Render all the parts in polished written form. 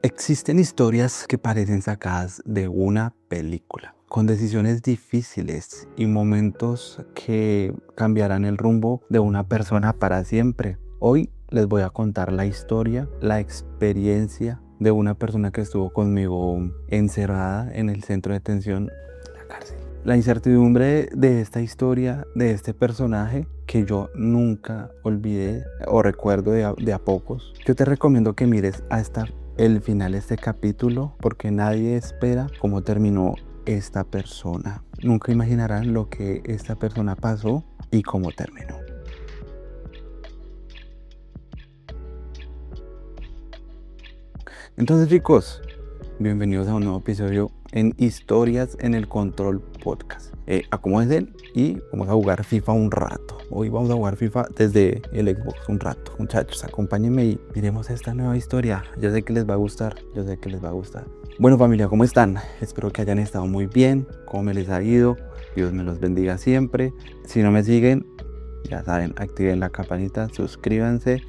Existen historias que parecen sacadas de una película, con decisiones difíciles y momentos que cambiarán el rumbo de una persona para siempre. Hoy les voy a contar la historia, la experiencia de una persona que estuvo conmigo encerrada en el centro de detención, la cárcel. La incertidumbre de esta historia, de este personaje que yo nunca olvidé o recuerdo de a pocos. Yo te recomiendo que mires hasta el final de este capítulo porque nadie espera cómo terminó esta persona. Nunca imaginarán lo que esta persona pasó y cómo terminó. Entonces, chicos, bienvenidos a un nuevo episodio en Historias en el Control Podcast. Acomódense y vamos a jugar FIFA un rato. Hoy vamos a jugar FIFA desde el Xbox un rato. Muchachos, acompáñenme y miremos esta nueva historia. Yo sé que les va a gustar, Bueno, familia, ¿cómo están? Espero que hayan estado muy bien. ¿Cómo me les ha ido? Dios me los bendiga siempre. Si no me siguen, ya saben, activen la campanita, suscríbanse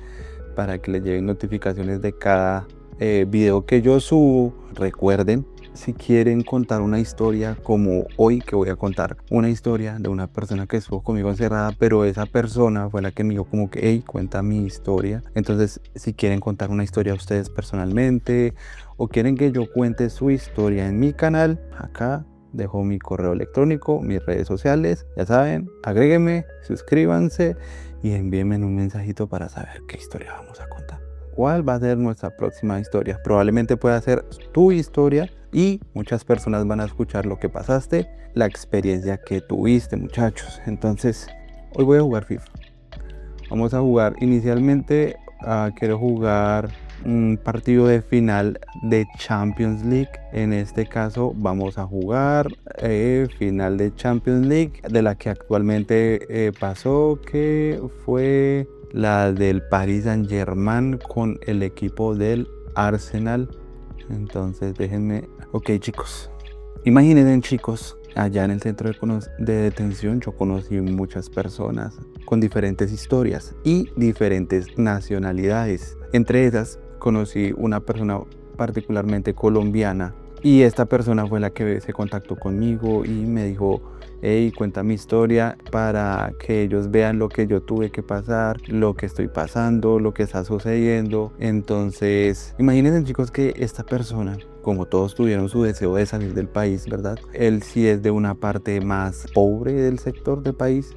para que les lleguen notificaciones de cada video que yo subo. Recuerden, si quieren contar una historia como hoy, que voy a contar una historia de una persona que estuvo conmigo encerrada, pero esa persona fue la que me dijo como que, hey, cuenta mi historia. Entonces, si quieren contar una historia ustedes personalmente o quieren que yo cuente su historia en mi canal, acá dejo mi correo electrónico, mis redes sociales, ya saben, agréguenme, suscríbanse y envíenme un mensajito para saber qué historia vamos a contar. ¿Cuál va a ser nuestra próxima historia? Probablemente pueda ser tu historia y muchas personas van a escuchar lo que pasaste, la experiencia que tuviste, muchachos. Entonces, hoy voy a jugar FIFA. Vamos a jugar inicialmente, quiero jugar un partido de final de Champions League. En este caso vamos a jugar final de Champions League, de la que actualmente pasó, que fue la del Paris Saint-Germain con el equipo del Arsenal. Entonces déjenme. Ok, chicos, imaginen, chicos, allá en el centro de detención yo conocí muchas personas con diferentes historias y diferentes nacionalidades. Entre esas conocí una persona particularmente colombiana y esta persona fue la que se contactó conmigo y me dijo, hey, cuenta mi historia para que ellos vean lo que yo tuve que pasar, lo que estoy pasando, lo que está sucediendo. Entonces, imagínense, chicos, que esta persona, como todos tuvieron su deseo de salir del país, ¿verdad? Él sí es de una parte más pobre del sector del país,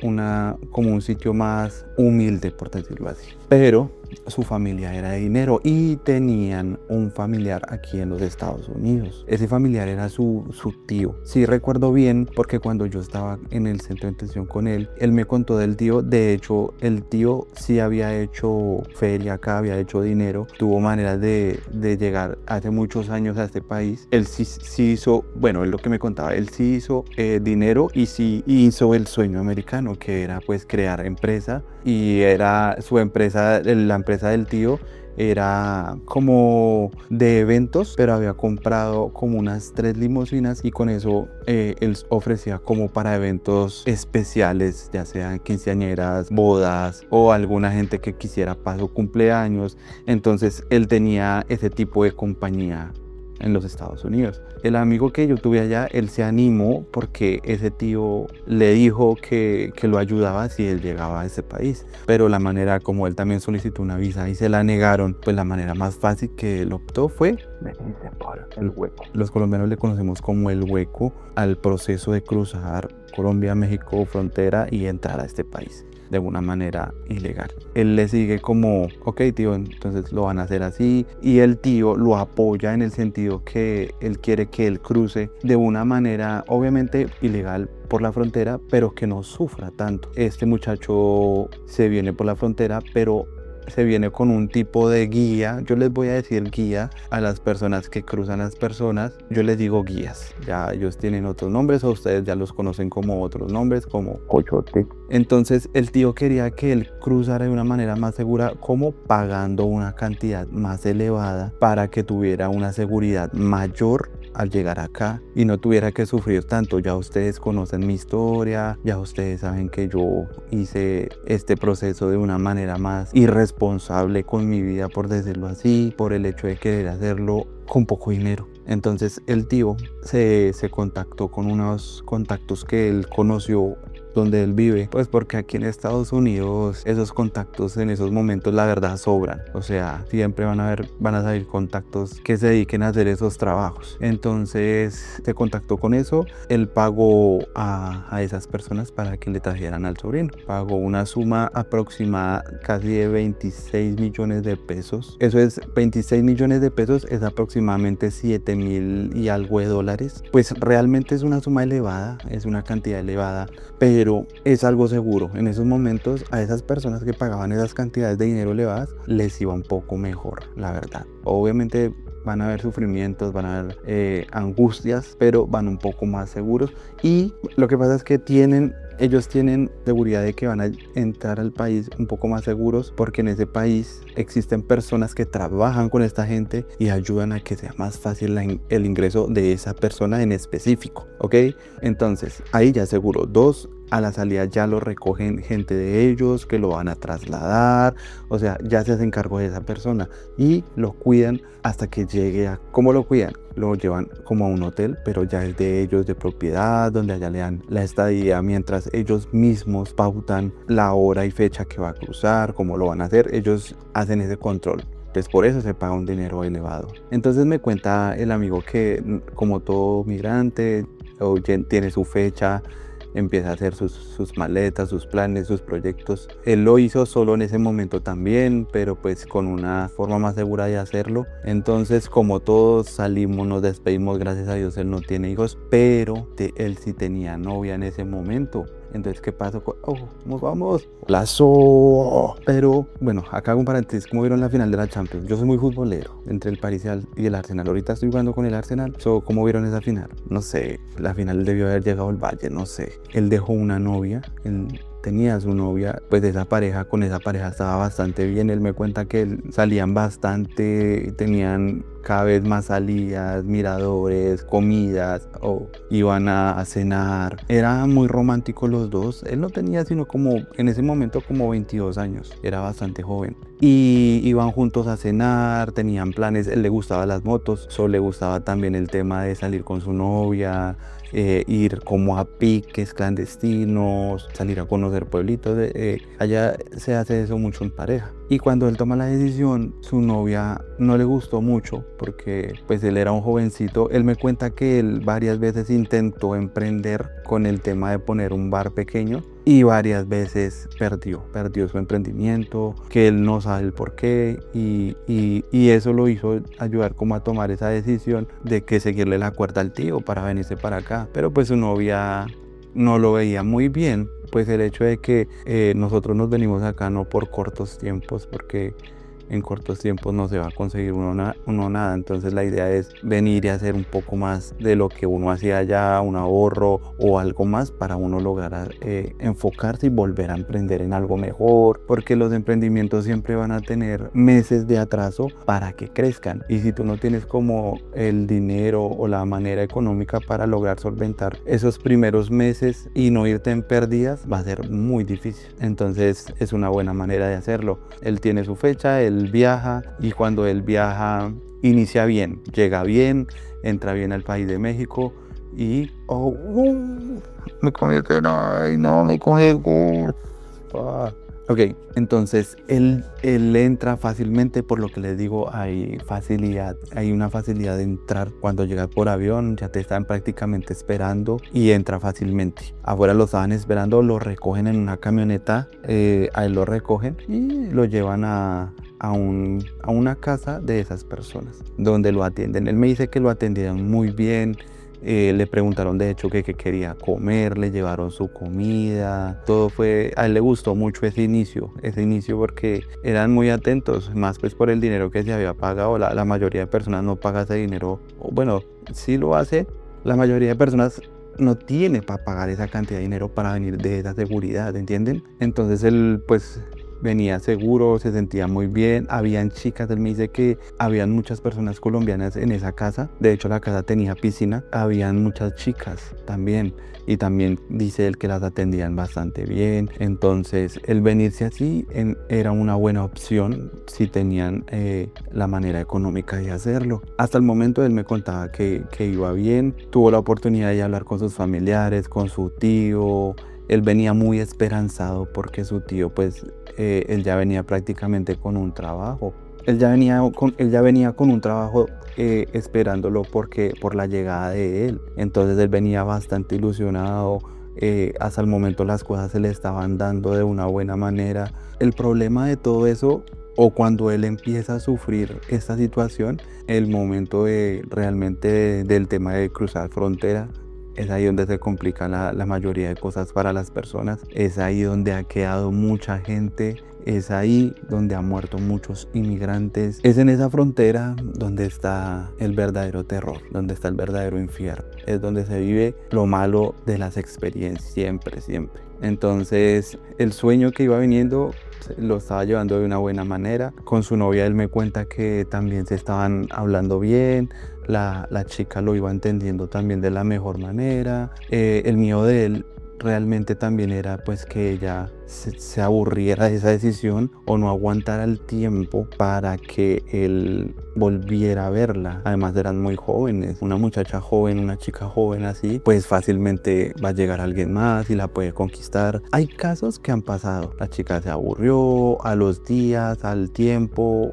como un sitio más humilde, por decirlo así. Pero su familia era de dinero y tenían un familiar aquí en los Estados Unidos. Ese familiar era su tío. Sí recuerdo bien porque cuando yo estaba en el centro de detención con él me contó del tío. De hecho, el tío sí había hecho feria acá, había hecho dinero, tuvo maneras de llegar hace muchos años a este país. Él sí hizo, bueno, es lo que me contaba, él sí hizo dinero y sí hizo el sueño americano, que era pues crear empresa, y era su empresa, la empresa del tío era como de eventos, pero había comprado como unas 3 limusinas y con eso él ofrecía como para eventos especiales, ya sean quinceañeras, bodas o alguna gente que quisiera para su cumpleaños. Entonces él tenía ese tipo de compañía en los Estados Unidos. El amigo que yo tuve allá, él se animó porque ese tío le dijo que lo ayudaba si él llegaba a ese país. Pero la manera como él también solicitó una visa y se la negaron, pues la manera más fácil que él optó fue venirse por el hueco. Los colombianos le conocemos como el hueco al proceso de cruzar Colombia, México, frontera y entrar a este país de una manera ilegal. Él le sigue como, ok, tío, entonces lo van a hacer así, y el tío lo apoya en el sentido que él quiere que él cruce de una manera obviamente ilegal por la frontera, pero que no sufra tanto. Este muchacho se viene por la frontera, pero se viene con un tipo de guía. Yo les voy a decir guía a las personas que cruzan las personas. Yo les digo guías. Ya ellos tienen otros nombres o ustedes ya los conocen como otros nombres, como coyote. Entonces el tío quería que él cruzara de una manera más segura, como pagando una cantidad más elevada para que tuviera una seguridad mayor al llegar acá y no tuviera que sufrir tanto. Ya ustedes conocen mi historia, ya ustedes saben que yo hice este proceso de una manera más irresponsable con mi vida, por decirlo así, por el hecho de querer hacerlo con poco dinero. Entonces el tío se contactó con unos contactos que él conoció donde él vive, pues porque aquí en Estados Unidos esos contactos en esos momentos la verdad sobran, o sea, siempre van a salir contactos que se dediquen a hacer esos trabajos. Entonces se contactó con eso, él pagó a esas personas para que le trajeran al sobrino, pagó una suma aproximada casi de 26 millones de pesos. Eso es 26 millones de pesos, es aproximadamente 7.000 y algo de dólares. Pues realmente es una suma elevada, es una cantidad elevada, pero es algo seguro. En esos momentos a esas personas que pagaban esas cantidades de dinero elevadas les iba un poco mejor, la verdad. Obviamente van a haber sufrimientos, van a haber angustias, pero van un poco más seguros. Y lo que pasa es que ellos tienen seguridad de que van a entrar al país un poco más seguros, porque en ese país existen personas que trabajan con esta gente y ayudan a que sea más fácil el ingreso de esa persona en específico, ¿ok? Entonces ahí ya seguro. Dos, a la salida ya lo recogen gente de ellos que lo van a trasladar, o sea, ya se hacen cargo de esa persona y lo cuidan hasta que llegue a... ¿Cómo lo cuidan? Lo llevan como a un hotel, pero ya es de ellos, de propiedad, donde allá le dan la estadía, mientras ellos mismos pautan la hora y fecha que va a cruzar, cómo lo van a hacer, ellos hacen ese control. Pues por eso se paga un dinero elevado. Entonces me cuenta el amigo que, como todo migrante, tiene su fecha, empieza a hacer sus maletas, sus planes, sus proyectos. Él lo hizo solo en ese momento también, pero pues con una forma más segura de hacerlo. Entonces, como todos salimos, nos despedimos, gracias a Dios él no tiene hijos, pero él sí tenía novia en ese momento. Entonces, ¿qué pasó? Nos vamos. Lazo. Pero, bueno, acá hago un paréntesis. ¿Cómo vieron la final de la Champions? Yo soy muy futbolero, entre el Paris y el Arsenal. Ahorita estoy jugando con el Arsenal. ¿Cómo vieron esa final? No sé, la final debió haber llegado el Valle, no sé. Él dejó una novia, él tenía su novia, pues con esa pareja estaba bastante bien. Él me cuenta que salían bastante, tenían cada vez más salidas, miradores, comidas, iban a cenar. Eran muy románticos los dos. Él no tenía sino como, en ese momento, como 22 años. Era bastante joven. Y iban juntos a cenar, tenían planes. Él le gustaban las motos, solo le gustaba también el tema de salir con su novia, ir como a piques clandestinos, salir a conocer pueblitos. Allá se hace eso mucho en pareja. Y cuando él toma la decisión, su novia no le gustó mucho porque pues él era un jovencito. Él me cuenta que él varias veces intentó emprender con el tema de poner un bar pequeño y varias veces perdió su emprendimiento, que él no sabe el por qué, y eso lo hizo ayudar como a tomar esa decisión de que seguirle la cuerda al tío para venirse para acá. Pero pues su novia no lo veía muy bien, pues el hecho de que nosotros nos venimos acá no por cortos tiempos, porque en cortos tiempos no se va a conseguir uno nada. Entonces la idea es venir y hacer un poco más de lo que uno hacía allá, un ahorro o algo más para uno lograr enfocarse y volver a emprender en algo mejor, porque los emprendimientos siempre van a tener meses de atraso para que crezcan, y si tú no tienes como el dinero o la manera económica para lograr solventar esos primeros meses y no irte en pérdidas, va a ser muy difícil. Entonces es una buena manera de hacerlo. Él tiene su fecha, él viaja, y cuando él viaja inicia bien, llega bien, entra bien al país de México y me conecté. Ok, entonces él entra fácilmente, por lo que les digo, hay una facilidad de entrar. Cuando llegas por avión ya te están prácticamente esperando y entra fácilmente. Afuera lo estaban esperando, lo recogen en una camioneta, a él lo recogen y lo llevan a una casa de esas personas donde lo atienden. Él me dice que lo atendieron muy bien. Le preguntaron de hecho qué quería comer, le llevaron su comida, todo fue, a él le gustó mucho ese inicio porque eran muy atentos, más pues por el dinero que se había pagado. La mayoría de personas no paga ese dinero, bueno, sí lo hace, la mayoría de personas no tiene para pagar esa cantidad de dinero para venir de esa seguridad, ¿entienden? Entonces él pues venía seguro, se sentía muy bien, habían chicas, él me dice que habían muchas personas colombianas en esa casa, de hecho la casa tenía piscina, habían muchas chicas también, y también dice él que las atendían bastante bien. Entonces el venirse así era una buena opción si tenían la manera económica de hacerlo. Hasta el momento él me contaba que iba bien, tuvo la oportunidad de hablar con sus familiares, con su tío. Él venía muy esperanzado porque su tío, pues, él ya venía prácticamente con un trabajo. Él ya venía con un trabajo esperándolo por la llegada de él. Entonces él venía bastante ilusionado. Hasta el momento las cosas se le estaban dando de una buena manera. El problema de todo eso, o cuando él empieza a sufrir esta situación, el momento del tema de cruzar frontera, es ahí donde se complican la mayoría de cosas para las personas. Es ahí donde ha quedado mucha gente. Es ahí donde han muerto muchos inmigrantes. Es en esa frontera donde está el verdadero terror, donde está el verdadero infierno. Es donde se vive lo malo de las experiencias, siempre, siempre. Entonces, el sueño que iba viniendo lo estaba llevando de una buena manera. Con su novia él me cuenta que también se estaban hablando bien. La chica lo iba entendiendo también de la mejor manera. El miedo de él realmente también era pues que ella se aburriera de esa decisión o no aguantara el tiempo para que él volviera a verla. Además eran muy jóvenes, una muchacha joven, una chica joven así, pues fácilmente va a llegar alguien más y la puede conquistar. Hay casos que han pasado, la chica se aburrió a los días, al tiempo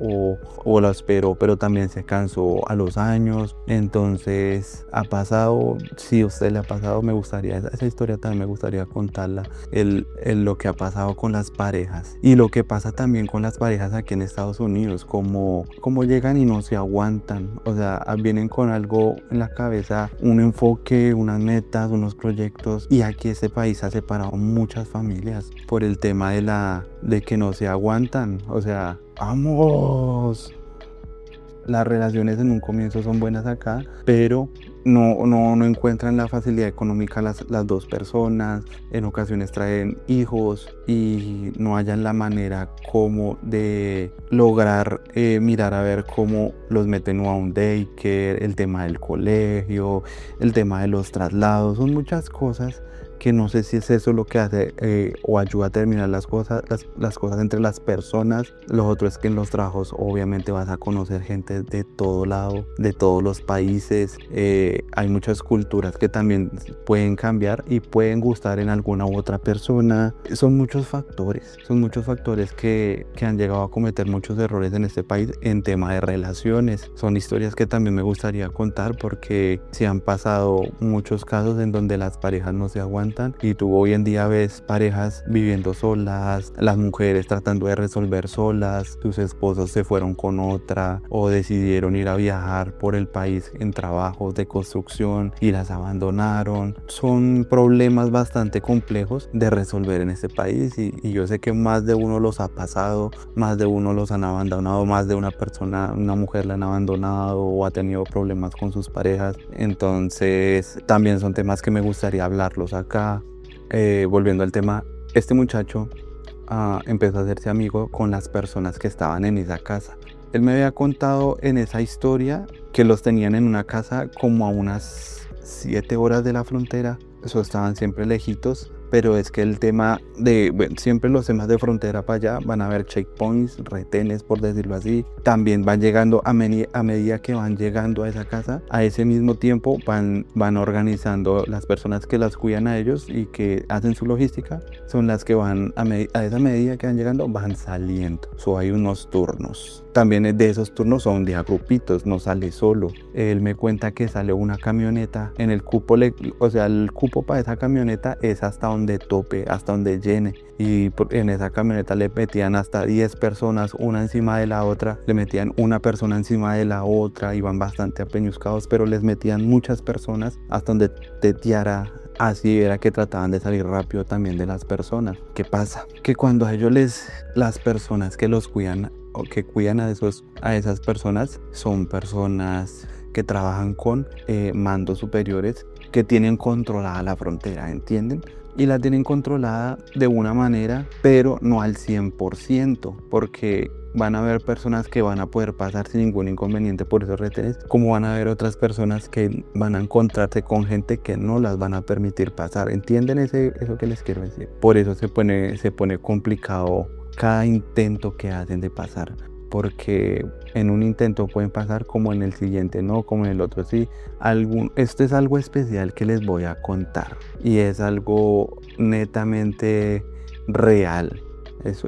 o la esperó, pero también se cansó a los años. Entonces ha pasado, si a usted le ha pasado, me gustaría, esa historia también me gustaría contarla, lo que ha pasado con las parejas y lo que pasa también con las parejas aquí en Estados Unidos, como llegan y no se aguantan, o sea, vienen con algo en la cabeza, un enfoque, unas metas, unos proyectos, y aquí este país ha separado muchas familias por el tema de que no se aguantan. O sea, vamos, las relaciones en un comienzo son buenas acá, pero no encuentran la facilidad económica las dos personas. En ocasiones traen hijos y no hallan la manera como de lograr mirar a ver cómo los meten a un daycare, el tema del colegio, el tema de los traslados. Son muchas cosas que no sé si es eso lo que hace o ayuda a terminar las cosas entre las personas. Lo otro es que en los trabajos obviamente vas a conocer gente de todo lado, de todos los países. Hay muchas culturas que también pueden cambiar y pueden gustar en alguna u otra persona. Son muchos factores que han llegado a cometer muchos errores en este país en tema de relaciones. Son historias que también me gustaría contar porque se han pasado muchos casos en donde las parejas no se aguantan y tú hoy en día ves parejas viviendo solas, las mujeres tratando de resolver solas, sus esposos se fueron con otra o decidieron ir a viajar por el país en trabajos de construcción y las abandonaron. Son problemas bastante complejos de resolver en este país y yo sé que más de uno los ha pasado, más de uno los han abandonado, más de una mujer la han abandonado o ha tenido problemas con sus parejas. Entonces también son temas que me gustaría hablarlos acá. Volviendo al tema, este muchacho empezó a hacerse amigo con las personas que estaban en esa casa. Él me había contado en esa historia que los tenían en una casa como a unas 7 horas de la frontera. Eso, estaban siempre lejitos, pero es que el tema siempre los temas de frontera para allá van a haber checkpoints, retenes, por decirlo así. También van llegando a medida que van llegando a esa casa, a ese mismo tiempo van organizando las personas que las cuidan a ellos y que hacen su logística, son las que van a esa medida que van llegando, van saliendo. Hay unos turnos. También de esos turnos son de a grupitos, no sale solo. Él me cuenta que sale una camioneta en el cupo, o sea, el cupo para esa camioneta es hasta donde tope, hasta donde llene. Y en esa camioneta le metían hasta 10 personas, una encima de la otra. Le metían una persona encima de la otra, iban bastante apeñuscados, pero les metían muchas personas hasta donde teteara. Así era que trataban de salir rápido también de las personas. ¿Qué pasa? Que cuando a ellos las personas que los cuidan o que cuidan a esas personas son personas que trabajan con mandos superiores que tienen controlada la frontera, ¿entienden? Y la tienen controlada de una manera, pero no al 100%, porque van a haber personas que van a poder pasar sin ningún inconveniente por esos retenes, como van a haber otras personas que van a encontrarse con gente que no las van a permitir pasar. ¿Entienden eso que les quiero decir? Por eso se pone complicado cada intento que hacen de pasar, porque en un intento pueden pasar, como en el siguiente no, como en el otro sí. Esto es algo especial que les voy a contar y es algo netamente real.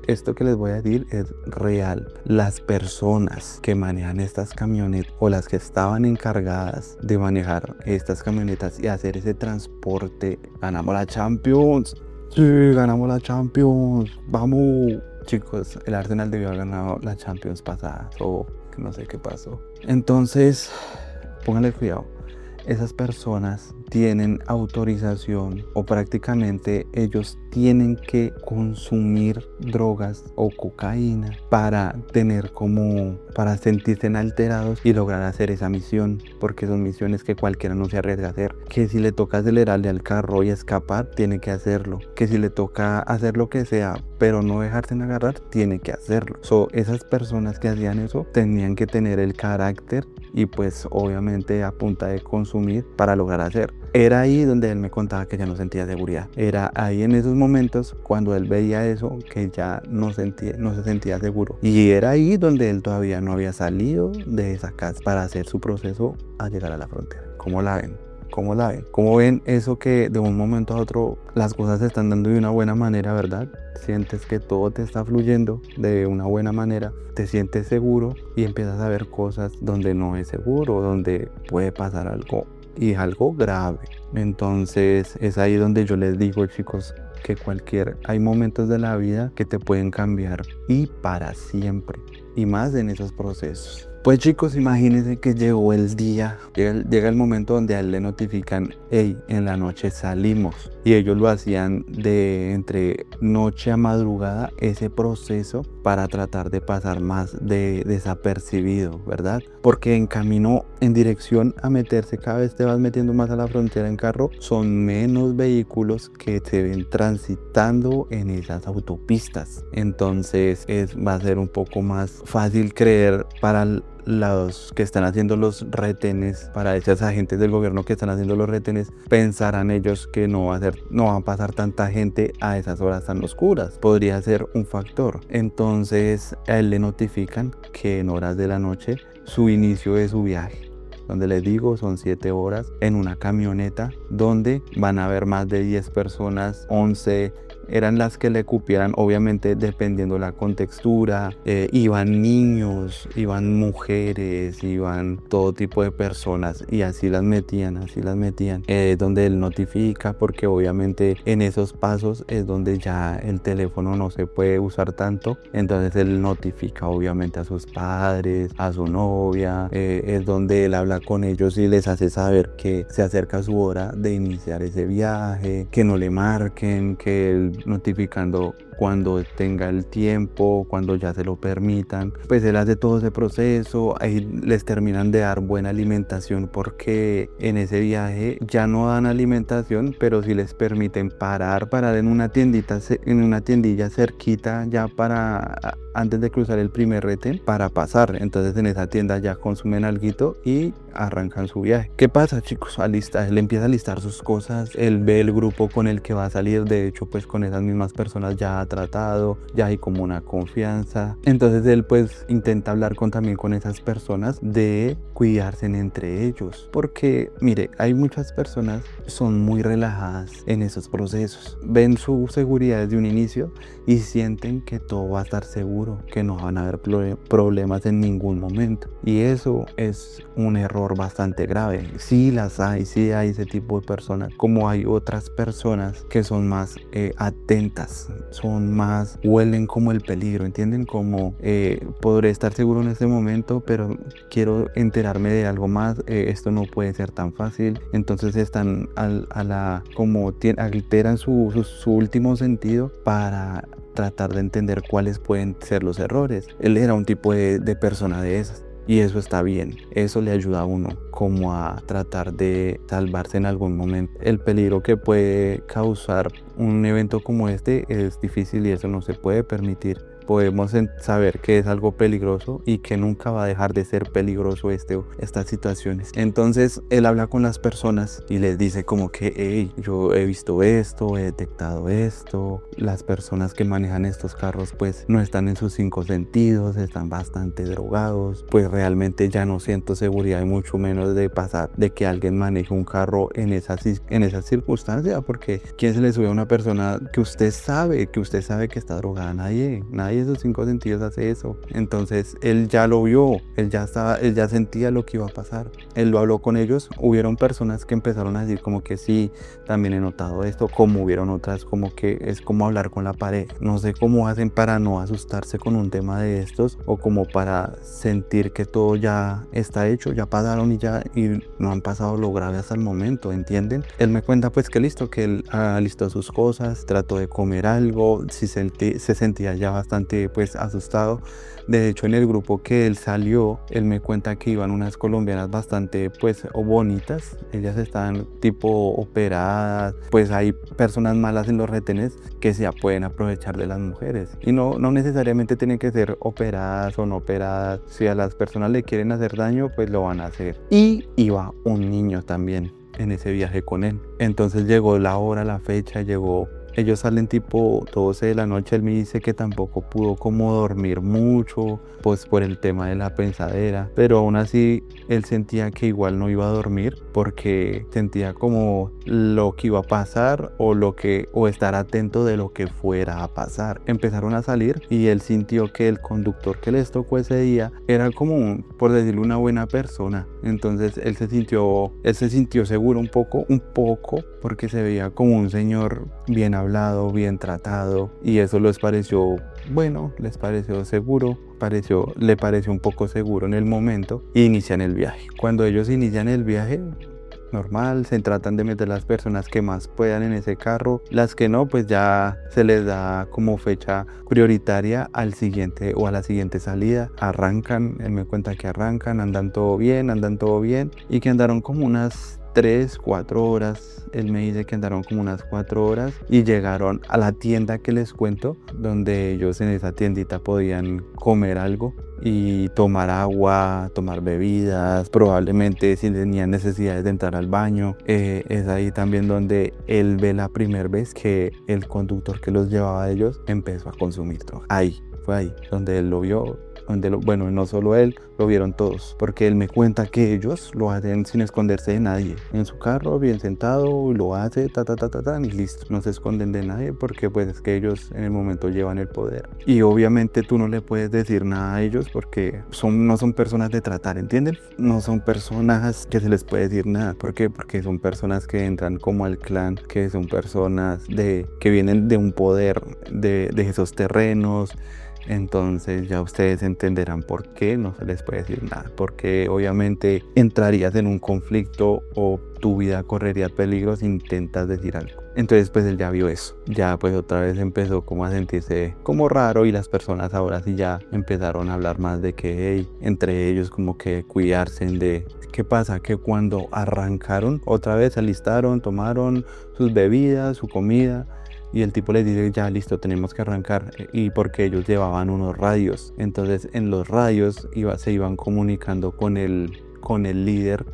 Esto que les voy a decir es real. Las personas que manejan estas camionetas, o las que estaban encargadas de manejar estas camionetas y hacer ese transporte, ganamos la Champions. Sí, ganamos la Champions. Vamos. Chicos, el Arsenal debió haber ganado la Champions pasada, o no sé qué pasó. Entonces, pónganle cuidado. Esas personas tienen autorización, o prácticamente ellos tienen que consumir drogas o cocaína para sentirse alterados y lograr hacer esa misión, porque son misiones que cualquiera no se arriesga a hacer. Que si le toca acelerarle al carro y escapar, tiene que hacerlo. Que si le toca hacer lo que sea, pero no dejarse en agarrar, tiene que hacerlo. Esas personas que hacían eso tenían que tener el carácter y pues obviamente a punta de consumir para lograr hacer. Era ahí donde él me contaba que ya no sentía seguridad. Era ahí en esos momentos cuando él veía eso que ya no se sentía seguro. Y era ahí donde él todavía no había salido de esa casa para hacer su proceso a llegar a la frontera. ¿Cómo la ven? ¿Cómo la ven? ¿Cómo ven eso que de un momento a otro las cosas se están dando de una buena manera, verdad? Sientes que todo te está fluyendo de una buena manera, te sientes seguro y empiezas a ver cosas donde no es seguro, donde puede pasar algo y es algo grave. Entonces es ahí donde yo les digo, chicos, que hay momentos de la vida que te pueden cambiar y para siempre, y más en esos procesos. Pues chicos, imagínense que llegó el día, llega el momento donde a él le notifican: hey, en la noche salimos. Y ellos lo hacían de entre noche a madrugada, ese proceso, para tratar de pasar más desapercibido, ¿verdad? Porque en camino, en dirección a meterse, cada vez te vas metiendo más a la frontera en carro, son menos vehículos que se ven transitando en esas autopistas. Entonces va a ser un poco más fácil creer para los que están haciendo los retenes, para esos agentes del gobierno que están haciendo los retenes, pensarán ellos que no va a pasar tanta gente a esas horas tan oscuras. Podría ser un factor. Entonces a él le notifican que en horas de la noche su inicio de su viaje, donde les digo son 7 horas en una camioneta donde van a haber más de 10 personas, 11 eran las que le cupieran, obviamente dependiendo la contextura. Iban niños, iban mujeres, iban todo tipo de personas y así las metían. Donde él notifica, porque obviamente en esos pasos es donde ya el teléfono no se puede usar tanto. Entonces él notifica obviamente a sus padres, a su novia. Es donde él habla con ellos y les hace saber que se acerca su hora de iniciar ese viaje, que no le marquen, que él notificando cuando tenga el tiempo, cuando ya se lo permitan. Pues él hace todo ese proceso, ahí les terminan de dar buena alimentación, porque en ese viaje ya no dan alimentación, pero sí les permiten parar en una tiendilla cerquita, ya antes de cruzar el primer retén, para pasar. Entonces en esa tienda ya consumen alguito y arrancan su viaje. ¿Qué pasa, chicos? Él empieza a listar sus cosas, él ve el grupo con el que va a salir, de hecho pues con esas mismas personas ya ha tratado, ya hay como una confianza. Entonces él pues intenta hablar también con esas personas de cuidarse entre ellos, porque mire, hay muchas personas que son muy relajadas en esos procesos, ven su seguridad desde un inicio y sienten que todo va a estar seguro, que no van a haber problemas en ningún momento, y eso es un error bastante grave. Sí hay ese tipo de personas, como hay otras personas que son más atentas, huelen como el peligro, ¿entienden? Como podré estar seguro en este momento, pero quiero enterarme de algo más, esto no puede ser tan fácil. Entonces están alteran su último sentido para tratar de entender cuáles pueden ser los errores. Él era un tipo de persona de esas. y eso está bien, eso le ayuda a uno como a tratar de salvarse en algún momento. El peligro que puede causar un evento como este es difícil y eso no se puede permitir. Podemos saber que es algo peligroso y que nunca va a dejar de ser peligroso estas situaciones. Entonces él habla con las personas y les dice como que hey, yo he visto esto, he detectado esto, las personas que manejan estos carros pues no están en sus 5 sentidos, están bastante drogados, pues realmente ya no siento seguridad y mucho menos de pasar, de que alguien maneje un carro en esas circunstancias, porque ¿quién se le sube a una persona que usted sabe que está drogada? Nadie de sus 5 sentidos hace eso. Entonces él ya lo vio, él ya sentía lo que iba a pasar. Él lo habló con ellos. Hubieron personas que empezaron a decir como que sí, también he notado esto, como hubieron otras como que es como hablar con la pared. No sé cómo hacen para no asustarse con un tema de estos o como para sentir que todo ya está hecho, ya pasaron y no han pasado lo grave hasta el momento, ¿entienden? Él me cuenta pues que que él alistó sus cosas, trató de comer algo, se sentía ya bastante pues asustado. De hecho, en el grupo que él salió, él me cuenta que iban unas colombianas bastante pues bonitas, ellas estaban tipo operadas, pues hay personas malas en los retenes que se pueden aprovechar de las mujeres y no necesariamente tienen que ser operadas o no operadas. Si a las personas le quieren hacer daño, pues lo van a hacer. Y iba un niño también en ese viaje con él. Entonces llegó la hora, la fecha, ellos salen tipo 12 de la noche. Él me dice que tampoco pudo como dormir mucho, pues por el tema de la pensadera, pero aún así él sentía que igual no iba a dormir porque sentía como lo que iba a pasar o estar atento de lo que fuera a pasar. Empezaron a salir y él sintió que el conductor que les tocó ese día era como, por decirlo, una buena persona. Entonces él se sintió seguro un poco, porque se veía como un señor bien hablado, bien tratado, y eso les pareció bueno, les pareció seguro, le pareció un poco seguro en el momento, y inician el viaje. Cuando ellos inician el viaje, normal, se tratan de meter las personas que más puedan en ese carro, las que no, pues ya se les da como fecha prioritaria al siguiente o a la siguiente salida. Arrancan, él me cuenta que andan todo bien y que andaron como unas 3-4 horas. Él me dice que andaron como unas 4 horas y llegaron a la tienda que les cuento, donde ellos en esa tiendita podían comer algo y tomar agua, tomar bebidas, probablemente si tenían necesidades de entrar al baño. Es ahí también donde él ve la primera vez que el conductor que los llevaba a ellos empezó a consumir droga. Fue ahí donde él lo vio. Bueno, no solo él, lo vieron todos, porque él me cuenta que ellos lo hacen sin esconderse de nadie, en su carro, bien sentado, lo hace, y listo, no se esconden de nadie, porque pues es que ellos en el momento llevan el poder, y obviamente tú no le puedes decir nada a ellos, porque no son personas de tratar, ¿entienden? No son personas que se les puede decir nada. ¿Por qué? Porque son personas que entran como al clan, que son personas que vienen de un poder de esos terrenos. Entonces ya ustedes entenderán por qué no se les puede decir nada, porque obviamente entrarías en un conflicto o tu vida correría peligro si intentas decir algo. Entonces pues él ya vio eso, ya pues otra vez empezó como a sentirse como raro, y las personas ahora sí ya empezaron a hablar más de que hey, entre ellos como que cuidarse de... ¿Qué pasa? Que cuando arrancaron otra vez se alistaron, tomaron sus bebidas, su comida, y el tipo les dice ya listo, tenemos que arrancar, y porque ellos llevaban unos radios. Entonces en los radios se iban comunicando con el líder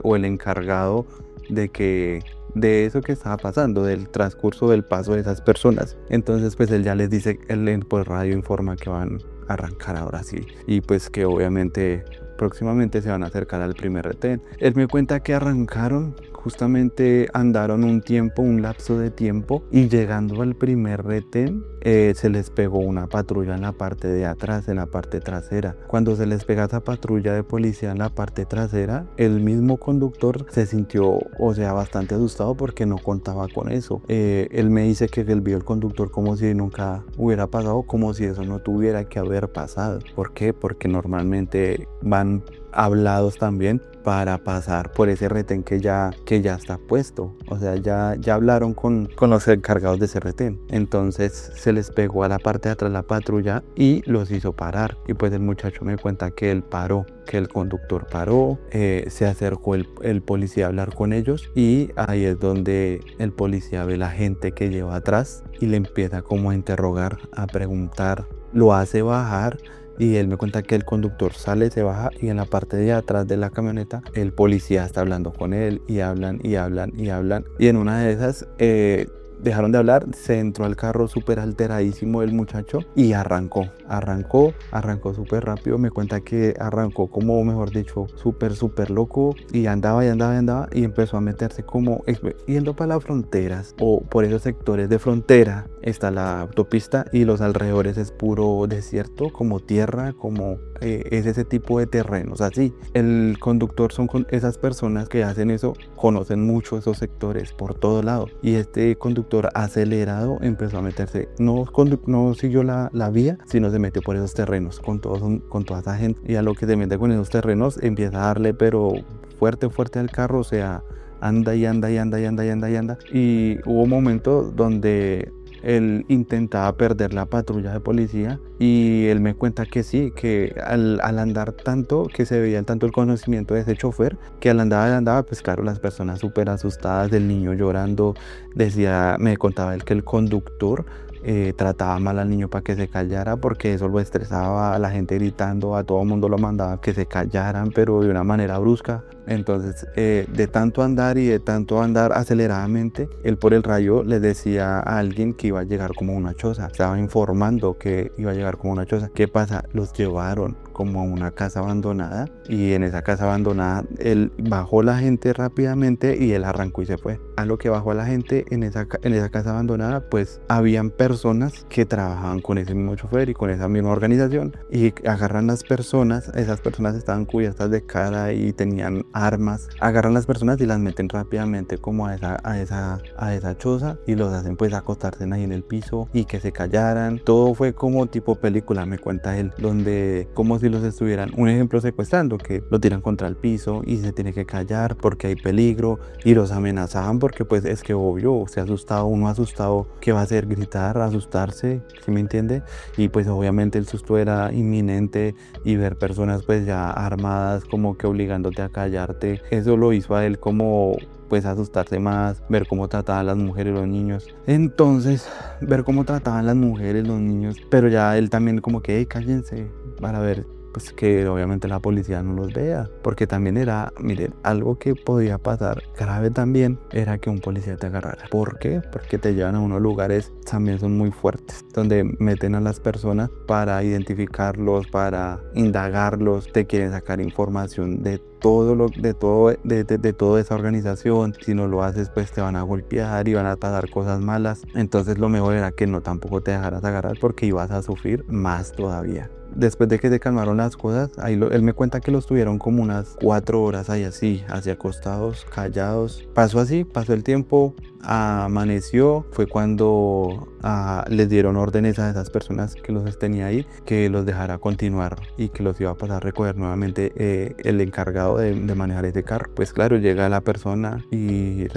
o el encargado de eso que estaba pasando, del transcurso del paso de esas personas. Entonces pues él ya les dice, él por radio informa que van a arrancar ahora sí, y pues que obviamente próximamente se van a acercar al primer retén. Él me cuenta que arrancaron, justamente andaron un lapso de tiempo, y llegando al primer retén se les pegó una patrulla en la parte de atrás, en la parte trasera. Cuando se les pega esa patrulla de policía en la parte trasera, el mismo conductor se sintió, bastante asustado porque no contaba con eso. Él me dice que él vio al conductor como si nunca hubiera pasado, como si eso no tuviera que haber pasado. ¿Por qué? Porque normalmente van hablados también para pasar por ese retén que ya está puesto. O sea, ya hablaron con los encargados de ese retén. Entonces se les pegó a la parte de atrás la patrulla y los hizo parar. Y pues el muchacho me cuenta que él paró, que el conductor paró, se acercó el policía a hablar con ellos, y ahí es donde el policía ve la gente que lleva atrás y le empieza como a interrogar, a preguntar, lo hace bajar. Y él me cuenta que el conductor sale, se baja, y en la parte de atrás de la camioneta el policía está hablando con él, y hablan y hablan y hablan. Y en una de esas dejaron de hablar, se entró al carro súper alteradísimo el muchacho y arrancó súper rápido. Me cuenta que arrancó como, mejor dicho, súper loco, y andaba y empezó a meterse como yendo para las fronteras, o por esos sectores de frontera está la autopista y los alrededores es puro desierto, como tierra, como es ese tipo de terrenos así. El conductor son esas personas que hacen eso, conocen mucho esos sectores por todo lado, y este conductor acelerado empezó a meterse, no siguió la vía, sino se metió por esos terrenos con toda esa gente, y a lo que se mete con esos terrenos empieza a darle pero fuerte al carro. O sea, anda y anda y hubo momentos donde él intentaba perder la patrulla de policía, y él me cuenta que sí, que al andar tanto, que se veía tanto el conocimiento de ese chofer, que al andaba, pues claro, las personas súper asustadas, del niño llorando. Me contaba él que el conductor trataba mal al niño para que se callara, porque eso lo estresaba, a la gente gritando, a todo el mundo lo mandaba que se callaran, pero de una manera brusca. Entonces, de tanto andar y de tanto andar aceleradamente, él por el radio le decía a alguien que iba a llegar como una choza. Estaba informando que iba a llegar como una choza. ¿Qué pasa? Los llevaron como a una casa abandonada, y en esa casa abandonada él bajó la gente rápidamente y él arrancó y se fue. A lo que bajó a la gente en esa casa abandonada, pues habían personas que trabajaban con ese mismo chofer y con esa misma organización, y agarran las personas. Esas personas estaban cubiertas de cara y tenían armas. Agarran las personas y las meten rápidamente como a esa choza, y los hacen pues acostarse ahí en el piso y que se callaran. Todo fue como tipo película, me cuenta él, donde como si los estuvieran, un ejemplo, secuestrando, que lo tiran contra el piso y se tiene que callar porque hay peligro, y los amenazaban porque pues es que obvio, uno asustado, ¿qué va a hacer? Gritar, asustarse, ¿sí me entiende? Y pues obviamente el susto era inminente, y ver personas pues ya armadas como que obligándote a callarte, eso lo hizo a él como pues asustarse más, ver cómo trataban las mujeres y los niños. Entonces, ver cómo trataban las mujeres, los niños, pero ya él también como que, hey, cállense, para ver pues que obviamente la policía no los vea, porque también era, miren, algo que podía pasar grave también era que un policía te agarrara. ¿Por qué? Porque te llevan a unos lugares, también son muy fuertes, donde meten a las personas para identificarlos, para indagarlos, te quieren sacar información de toda esa organización. Si no lo haces, pues te van a golpear y van a pasar cosas malas. Entonces lo mejor era que no tampoco te dejaras agarrar, porque ibas a sufrir más todavía. Después de que se calmaron las cosas, él me cuenta que los tuvieron como unas 4 horas ahí así acostados, callados. Pasó el tiempo, amaneció, fue cuando les dieron órdenes a esas personas que los tenía ahí, que los dejara continuar y que los iba a pasar a recoger nuevamente el encargado de manejar ese carro. Pues claro, llega la persona y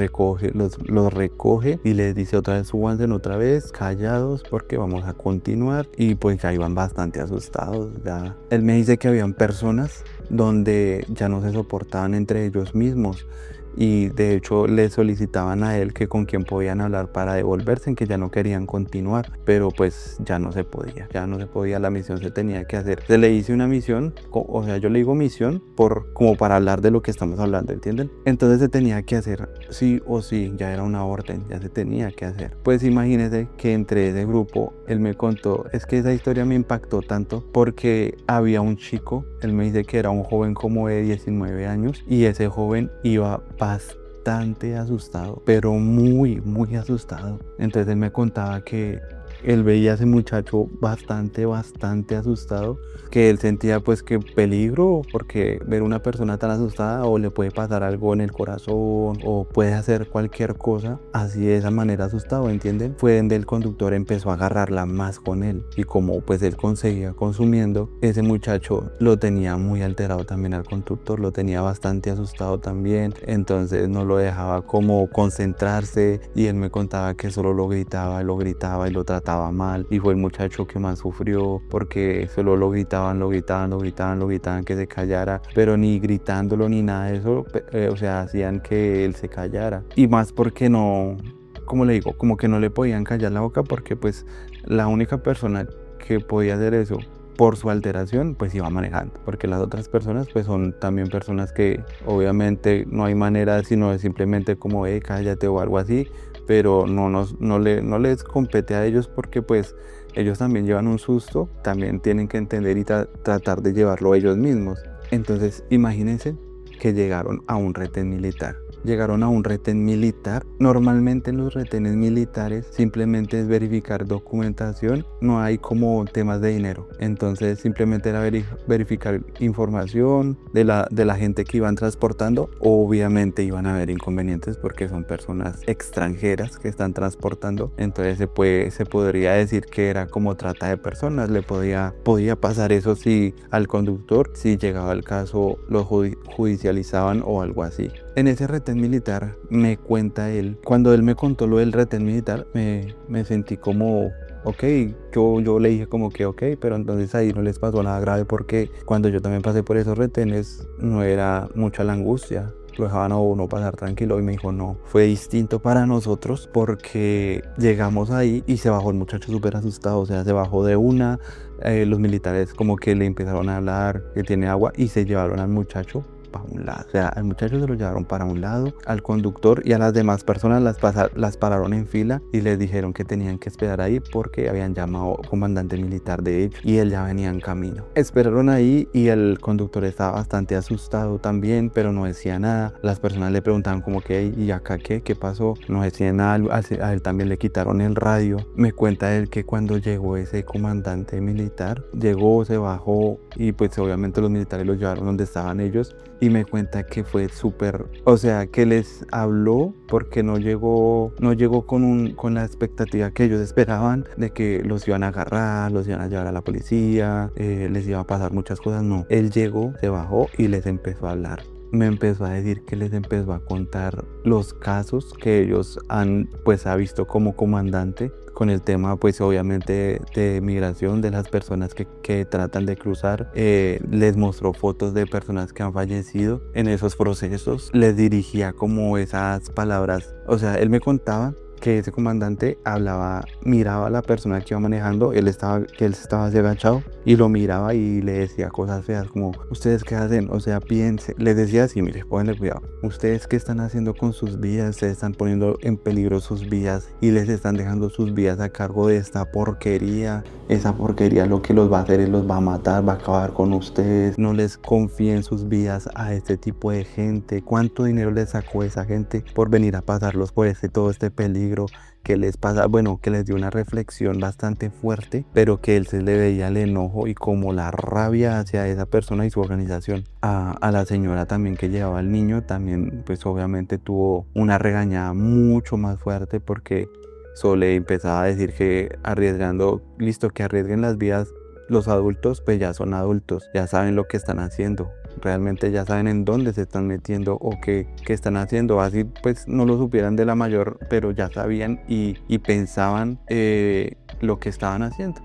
los recoge y les dice otra vez, súbanse otra vez, callados, porque vamos a continuar. Y pues ya iban bastante asustados. Ya. Él me dice que habían personas donde ya no se soportaban entre ellos mismos, y de hecho le solicitaban a él que con quién podían hablar para devolverse, en que ya no querían continuar, pero pues ya no se podía, la misión se tenía que hacer. Se le hizo una misión, o sea, yo le digo misión como para hablar de lo que estamos hablando, ¿entienden? Entonces se tenía que hacer sí o sí, ya era una orden, ya se tenía que hacer. Pues imagínese que entre ese grupo, él me contó, es que esa historia me impactó tanto, porque había un chico, él me dice que era un joven como de 19 años, y ese joven iba bastante asustado, pero muy asustado. Entonces él me contaba que él veía a ese muchacho bastante asustado, que él sentía pues que peligro, porque ver una persona tan asustada o le puede pasar algo en el corazón o puede hacer cualquier cosa así de esa manera asustado, ¿entienden? Fue donde el conductor empezó a agarrarla más con él, y como pues él conseguía consumiendo, ese muchacho lo tenía muy alterado también al conductor, lo tenía bastante asustado también, entonces no lo dejaba como concentrarse, y él me contaba que solo lo gritaba y lo trataba mal, y fue el muchacho que más sufrió porque solo lo gritaban que se callara, pero ni gritándolo ni nada de eso, o sea, hacían que él se callara, y más porque no, como le digo, como que no le podían callar la boca, porque pues la única persona que podía hacer eso por su alteración pues iba manejando, porque las otras personas pues son también personas que obviamente no hay manera sino de simplemente como cállate o algo así, pero no les compete a ellos, porque pues ellos también llevan un susto, también tienen que entender y tratar de llevarlo ellos mismos. Entonces imagínense que llegaron a un retén militar. Normalmente en los retenes militares simplemente es verificar documentación, no hay como temas de dinero. Entonces simplemente era verificar información de la gente que iban transportando. Obviamente iban a haber inconvenientes porque son personas extranjeras que están transportando. Entonces se podría decir que era como trata de personas. Podía pasar eso si al conductor, si llegaba el caso, lo judicializaban o algo así. En ese retén militar, me cuenta él, cuando él me contó lo del retén militar, me sentí como, ok, yo le dije como que ok, pero entonces ahí no les pasó nada grave, porque cuando yo también pasé por esos retenes no era mucha la angustia, lo dejaban a uno pasar tranquilo. Y me dijo no, fue distinto para nosotros porque llegamos ahí y se bajó el muchacho súper asustado, o sea, se bajó de una, los militares como que le empezaron a hablar que tiene agua y se llevaron al muchacho para un lado, o sea, al muchacho se lo llevaron para un lado, al conductor y a las demás personas las pararon en fila y les dijeron que tenían que esperar ahí porque habían llamado comandante militar de ellos y él ya venía en camino. Esperaron ahí y el conductor estaba bastante asustado también, pero no decía nada. Las personas le preguntaban como que ¿y acá qué pasó? No decía nada. A él también le quitaron el radio. Me cuenta él que cuando llegó ese comandante militar, llegó, se bajó y pues obviamente los militares los llevaron donde estaban ellos. Y me cuenta que fue súper, o sea, que les habló porque no llegó con la expectativa que ellos esperaban de que los iban a agarrar, los iban a llevar a la policía, les iba a pasar muchas cosas. No, él llegó, se bajó y les empezó a hablar. Me empezó a decir que les empezó a contar los casos que ellos ha visto como comandante con el tema pues obviamente de migración, de las personas que tratan de cruzar. Les mostró fotos de personas que han fallecido en esos procesos, les dirigía como esas palabras, o sea, él me contaba que ese comandante miraba a la persona que iba manejando, él estaba así agachado y lo miraba y le decía cosas feas como ¿ustedes qué hacen? O sea, piensen, les decía así, mire, pónganle cuidado, ¿ustedes qué están haciendo con sus vidas? Ustedes están poniendo en peligro sus vidas y les están dejando sus vidas a cargo de esta porquería. Esa porquería lo que los va a hacer es los va a matar, va a acabar con ustedes. No les confíen sus vidas a este tipo de gente. ¿Cuánto dinero les sacó esa gente por venir a pasarlos por todo este peligro que les pasa? Bueno, que les dio una reflexión bastante fuerte, pero que él se le veía el enojo y como la rabia hacia esa persona y su organización. A la señora también que llevaba al niño también pues obviamente tuvo una regañada mucho más fuerte, porque solo le empezaba a decir que que arriesguen las vidas. Los adultos pues ya son adultos, ya saben lo que están haciendo, realmente ya saben en dónde se están metiendo o qué están haciendo. Así pues no lo supieran de la mayor, pero ya sabían y pensaban lo que estaban haciendo.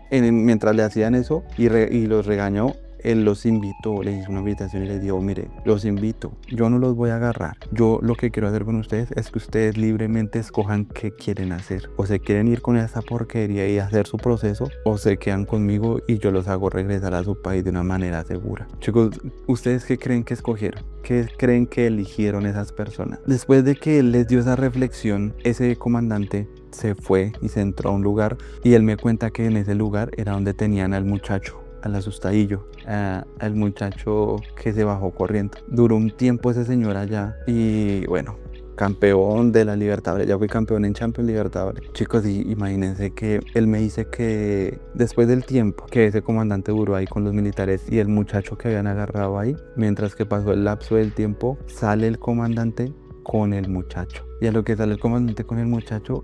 Mientras le hacían eso y los regañó, él los invitó, les hizo una invitación y les dijo, mire, los invito, yo no los voy a agarrar, yo lo que quiero hacer con ustedes es que ustedes libremente escojan qué quieren hacer, o se quieren ir con esa porquería y hacer su proceso, o se quedan conmigo y yo los hago regresar a su país de una manera segura. Chicos, ¿ustedes qué creen que escogieron? ¿Qué creen que eligieron esas personas? Después de que él les dio esa reflexión, ese comandante se fue y se entró a un lugar, y él me cuenta que en ese lugar era donde tenían al muchacho, al asustadillo, al muchacho que se bajó corriendo. Duró un tiempo ese señor allá y bueno, campeón de la Libertadores, ya fui campeón en Champions Libertadores. Chicos, y imagínense que él me dice que después del tiempo que ese comandante duró ahí con los militares y el muchacho que habían agarrado ahí, mientras que pasó el lapso del tiempo, sale el comandante con el muchacho. Y a lo que sale el comandante con el muchacho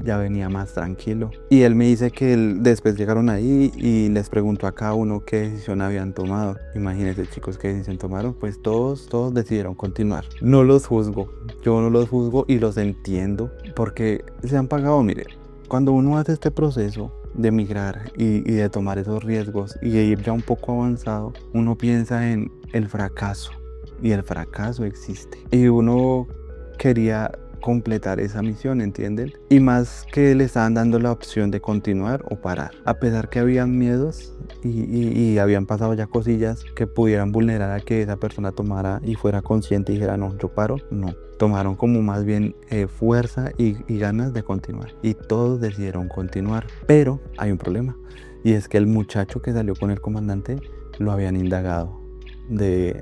ya venía más tranquilo. Y él me dice que después llegaron ahí y les preguntó a cada uno qué decisión habían tomado. Imagínense, chicos, qué decisión tomaron. Pues todos decidieron continuar. No los juzgo, yo no los juzgo y los entiendo porque se han pagado. Mire, cuando uno hace este proceso de migrar y de tomar esos riesgos y de ir ya un poco avanzado, uno piensa en el fracaso. Y el fracaso existe. Y uno quería completar esa misión, ¿entienden? Y más que le estaban dando la opción de continuar o parar. A pesar que habían miedos y habían pasado ya cosillas que pudieran vulnerar a que esa persona tomara y fuera consciente y dijera, no, yo paro, no. Tomaron como más bien fuerza y ganas de continuar. Y todos decidieron continuar. Pero hay un problema. Y es que el muchacho que salió con el comandante lo habían indagado de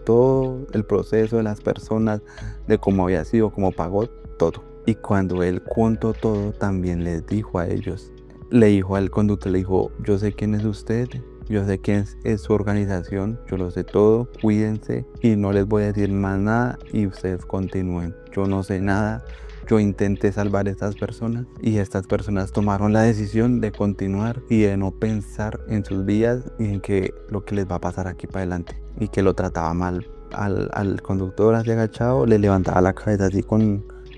todo el proceso de las personas, de cómo había sido, cómo pagó, todo. Y cuando él contó todo, también les dijo a ellos, le dijo al conductor, le dijo, yo sé quién es usted, yo sé quién es su organización, yo lo sé todo, cuídense y no les voy a decir más nada y ustedes continúen. Yo no sé nada. Yo intenté salvar a estas personas y estas personas tomaron la decisión de continuar y de no pensar en sus vidas y en que lo que les va a pasar aquí para adelante, y que lo trataba mal al conductor así agachado, le levantaba la cabeza así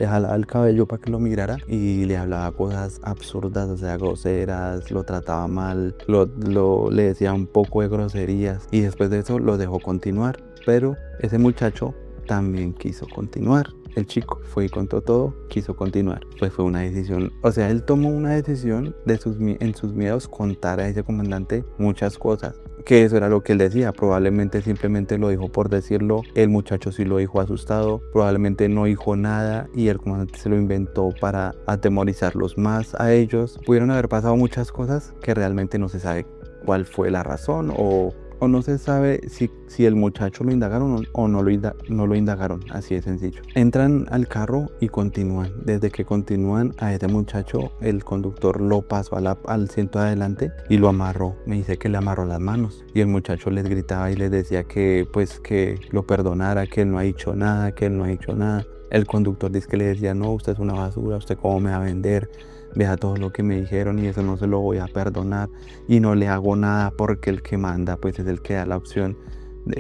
le jalaba el cabello para que lo mirara y le hablaba cosas absurdas, o sea, groseras, lo trataba mal, le decía un poco de groserías y después de eso lo dejó continuar, pero ese muchacho también quiso continuar. El chico fue y contó todo, quiso continuar. Pues fue una decisión, o sea, él tomó una decisión en sus miedos contar a ese comandante muchas cosas. Que eso era lo que él decía, probablemente simplemente lo dijo por decirlo, el muchacho sí lo dijo asustado, probablemente no dijo nada y el comandante se lo inventó para atemorizarlos más a ellos. Pudieron haber pasado muchas cosas que realmente no se sabe cuál fue la razón o no se sabe si el muchacho lo indagaron o no lo indagaron, así de sencillo. Entran al carro y continúan. Desde que continúan a ese muchacho, el conductor lo pasó al asiento de adelante y lo amarró. Me dice que le amarró las manos y el muchacho les gritaba y les decía que pues que lo perdonara, que él no ha hecho nada, que él no ha hecho nada. El conductor dice que le decía, no, usted es una basura, usted cómo me va a vender. Vea todo lo que me dijeron y eso no se lo voy a perdonar y no le hago nada porque el que manda pues es el que da la opción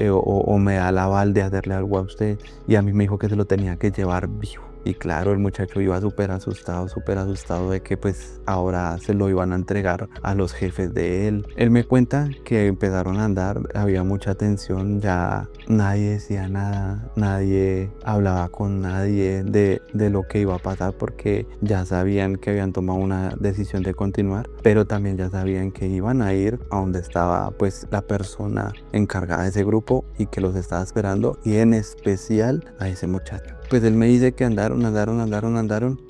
o me da el aval de hacerle algo a usted, y a mí me dijo que se lo tenía que llevar vivo. Y claro, el muchacho iba súper asustado de que pues ahora se lo iban a entregar a los jefes de él. Él me cuenta que empezaron a andar, había mucha tensión, ya nadie decía nada, nadie hablaba con nadie de lo que iba a pasar porque ya sabían que habían tomado una decisión de continuar, pero también ya sabían que iban a ir a donde estaba pues la persona encargada de ese grupo y que los estaba esperando, y en especial a ese muchacho. Pues él me dice que andaron.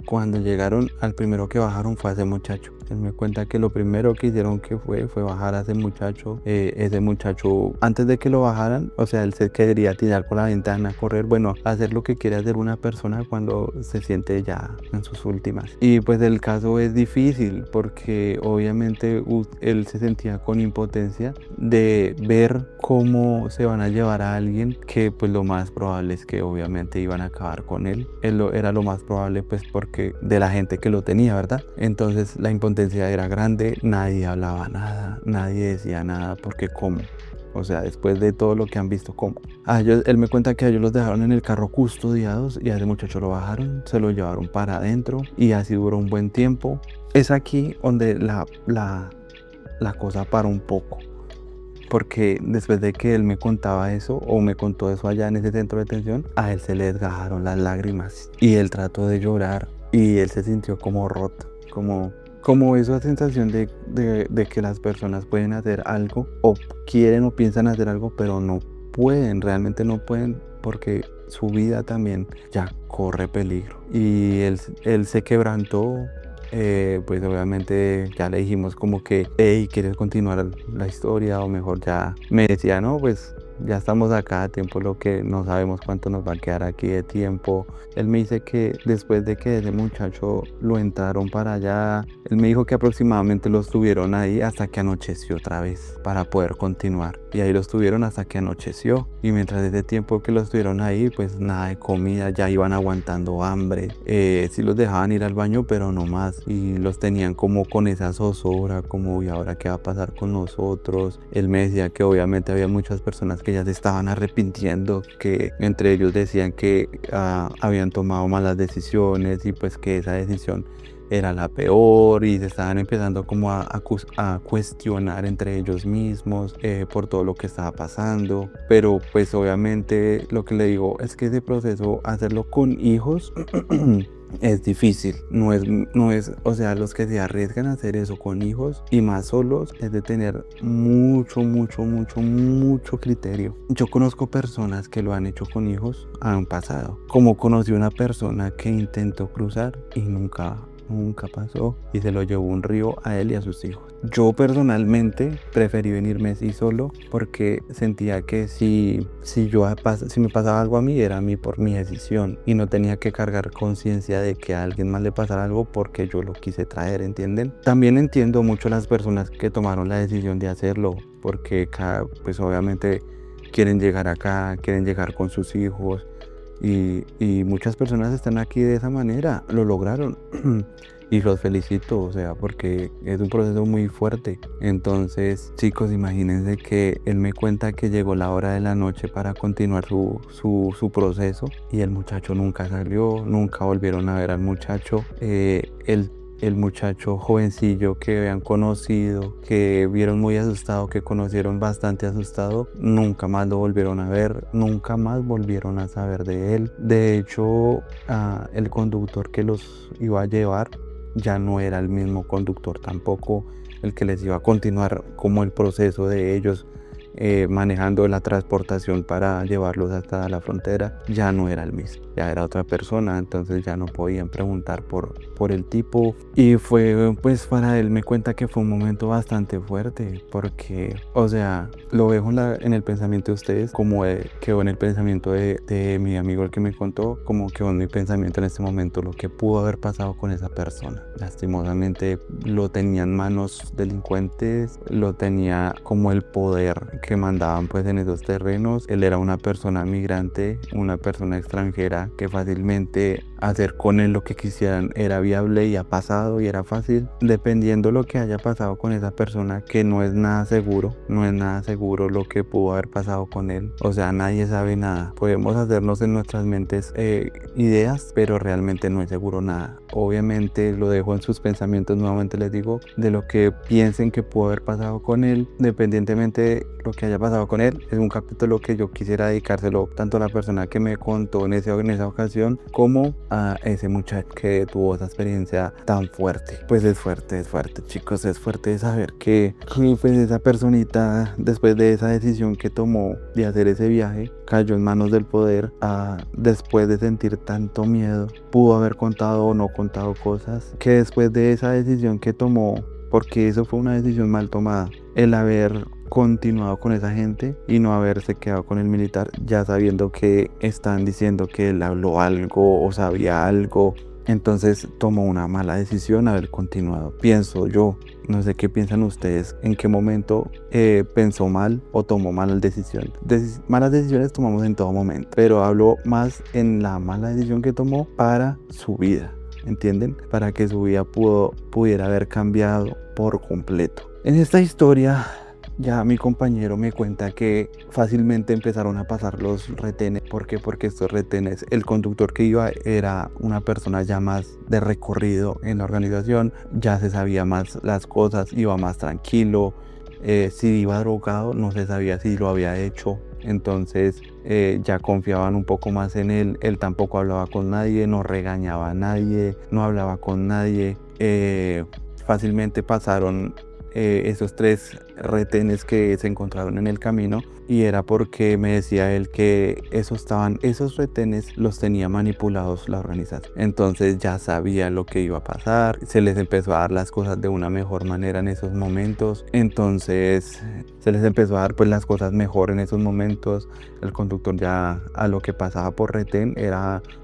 Cuando llegaron, al primero que bajaron fue a ese muchacho. Él me cuenta que lo primero que hicieron fue bajar a ese muchacho. Ese muchacho, antes de que lo bajaran, o sea, él se quería tirar por la ventana, correr, bueno, hacer lo que quiere hacer una persona cuando se siente ya en sus últimas. Y pues el caso es difícil porque obviamente él se sentía con impotencia de ver cómo se van a llevar a alguien que pues lo más probable es que obviamente iban a acabar con él. Era lo más probable pues porque de la gente que lo tenía, ¿verdad? Entonces la impotencia era grande, nadie hablaba nada, nadie decía nada porque ¿cómo? O sea, después de todo lo que han visto, ¿cómo? Él me cuenta que a ellos los dejaron en el carro custodiados y a ese muchacho lo bajaron, se lo llevaron para adentro y así duró un buen tiempo. Es aquí donde la cosa para un poco. Porque después de que él me contaba eso, o me contó eso allá en ese centro de detención, a él se le desgajaron las lágrimas y él trató de llorar y él se sintió como roto, como esa sensación de que las personas pueden hacer algo o quieren o piensan hacer algo, pero no pueden, realmente no pueden porque su vida también ya corre peligro. Y él se quebrantó. Pues obviamente ya le dijimos como que, hey, ¿quieres continuar la historia? O mejor ya me decía, no, pues ya estamos acá a tiempo, lo que no sabemos cuánto nos va a quedar aquí de tiempo. Él me dice que después de que ese muchacho lo entraron para allá, él me dijo que aproximadamente lo estuvieron ahí hasta que anocheció otra vez para poder continuar. Y ahí lo estuvieron hasta que anocheció. Y mientras ese tiempo que lo estuvieron ahí, pues nada de comida, ya iban aguantando hambre. Sí los dejaban ir al baño, pero no más. Y los tenían como con esa zozobra, como ¿y ahora qué va a pasar con nosotros? Él me decía que obviamente había muchas personas que ya se estaban arrepintiendo, que entre ellos decían que habían tomado malas decisiones y pues que esa decisión era la peor, y se estaban empezando como a cuestionar entre ellos mismos por todo lo que estaba pasando. Pero pues obviamente lo que le digo es que ese proceso, hacerlo con hijos es difícil, no es, o sea, los que se arriesgan a hacer eso con hijos y más solos es de tener mucho criterio. Yo conozco personas que lo han hecho con hijos, han pasado, como conocí una persona que intentó cruzar y nunca pasó y se lo llevó un río a él y a sus hijos. Yo personalmente preferí venirme así solo porque sentía que si me pasaba algo a mí, era a mí por mi decisión y no tenía que cargar conciencia de que a alguien más le pasara algo porque yo lo quise traer, ¿entienden? También entiendo mucho las personas que tomaron la decisión de hacerlo porque pues obviamente quieren llegar acá, quieren llegar con sus hijos. Y muchas personas están aquí de esa manera, lo lograron y los felicito, o sea, porque es un proceso muy fuerte. Entonces, chicos, imagínense que él me cuenta que llegó la hora de la noche para continuar su proceso y el muchacho nunca salió, nunca volvieron a ver al muchacho. El muchacho jovencillo que habían conocido, que vieron muy asustado, que conocieron bastante asustado, nunca más lo volvieron a ver, nunca más volvieron a saber de él. De hecho, el conductor que los iba a llevar ya no era el mismo conductor tampoco, el que les iba a continuar como el proceso de ellos manejando la transportación para llevarlos hasta la frontera, ya no era el mismo, ya era otra persona. Entonces ya no podían preguntar por el tipo y fue, pues para él me cuenta que fue un momento bastante fuerte porque, o sea, lo dejo en el pensamiento de ustedes como quedó en el pensamiento de mi amigo el que me contó, como quedó en mi pensamiento en este momento lo que pudo haber pasado con esa persona. Lastimosamente lo tenían manos delincuentes, lo tenía como el poder que mandaban pues en esos terrenos. Él era una persona migrante, una persona extranjera que fácilmente hacer con él lo que quisieran era viable y ha pasado y era fácil, dependiendo lo que haya pasado con esa persona, que no es nada seguro lo que pudo haber pasado con él. O sea, nadie sabe nada. Podemos hacernos en nuestras mentes ideas, pero realmente no es seguro nada. Obviamente lo dejo en sus pensamientos, nuevamente les digo, de lo que piensen que pudo haber pasado con él, dependientemente de lo que haya pasado con él. Es un capítulo que yo quisiera dedicárselo tanto a la persona que me contó en esa ocasión como a ese muchacho que tuvo esa experiencia tan fuerte. Pues es fuerte chicos, es fuerte saber que pues esa personita, después de esa decisión que tomó de hacer ese viaje, cayó en manos del poder. Después de sentir tanto miedo, pudo haber contado o no contado cosas, que después de esa decisión que tomó, porque eso fue una decisión mal tomada, el haber continuado con esa gente y no haberse quedado con el militar, ya sabiendo que están diciendo que él habló algo o sabía algo, entonces tomó una mala decisión haber continuado, pienso yo. No sé qué piensan ustedes, en qué momento pensó mal o tomó malas decisiones. Malas decisiones tomamos en todo momento, pero hablo más en la mala decisión que tomó para su vida, ¿entienden? Para que su vida pudiera haber cambiado por completo. En esta historia ya mi compañero me cuenta que fácilmente empezaron a pasar los retenes. ¿Por qué? Porque estos retenes, el conductor que iba era una persona ya más de recorrido en la organización, ya se sabía más las cosas, iba más tranquilo. Si iba drogado, no se sabía si lo había hecho. Entonces ya confiaban un poco más en él. Él tampoco hablaba con nadie, no regañaba a nadie, no hablaba con nadie. Fácilmente pasaron esos 3 retenes que se encontraron en el camino, y era porque me decía él que esos retenes los tenía manipulados la organización. Entonces ya sabía lo que iba a pasar, se les empezó a dar las cosas de una mejor manera en esos momentos. Entonces se les empezó a dar pues las cosas mejor en esos momentos. El conductor ya a lo que pasaba por retén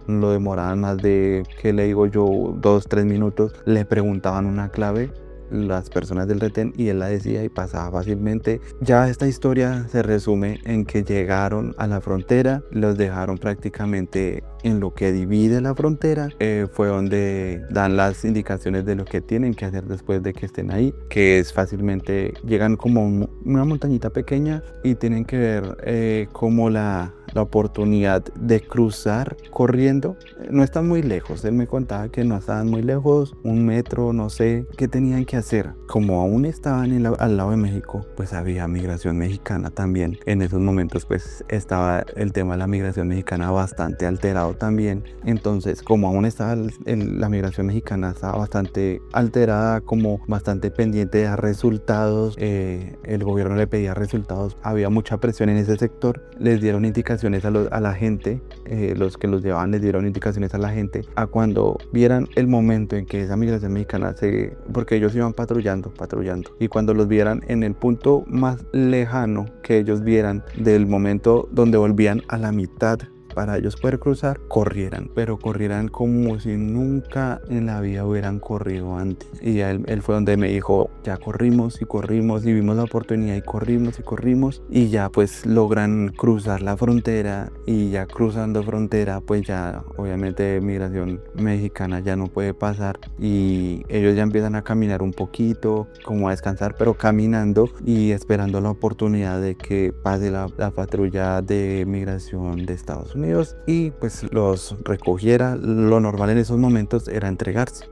lo demoraban más de, ¿qué le digo yo? 2-3 minutos. Le preguntaban una clave las personas del retén y él la decía y pasaba fácilmente. Ya esta historia se resume en que llegaron a la frontera, los dejaron prácticamente en lo que divide la frontera. Fue donde dan las indicaciones de lo que tienen que hacer después de que estén ahí, que es fácilmente, llegan como una montañita pequeña y tienen que ver como la oportunidad de cruzar corriendo. No están muy lejos, él me contaba que no estaban muy lejos, 1 metro, no sé qué tenían que hacer. Como aún estaban al lado de México, pues había migración mexicana también. En esos momentos pues estaba el tema de la migración mexicana bastante alterado también. Entonces, como aún estaba la migración mexicana estaba bastante alterada, como bastante pendiente de resultados, el gobierno le pedía resultados, había mucha presión en ese sector. Les dieron indicaciones a la gente, los que los llevaban les dieron indicaciones a la gente a cuando vieran el momento en que esa migración mexicana porque ellos iban patrullando, y cuando los vieran en el punto más lejano que ellos vieran del momento donde volvían a la mitad para ellos poder cruzar, pero corrieran como si nunca en la vida hubieran corrido antes. Y él fue donde me dijo, ya corrimos y vimos la oportunidad y corrimos y ya pues logran cruzar la frontera, y ya cruzando frontera pues ya obviamente migración mexicana ya no puede pasar y ellos ya empiezan a caminar un poquito, como a descansar, pero caminando y esperando la oportunidad de que pase la patrulla de migración de Estados Unidos y pues los recogiera. Lo normal en esos momentos era entregarse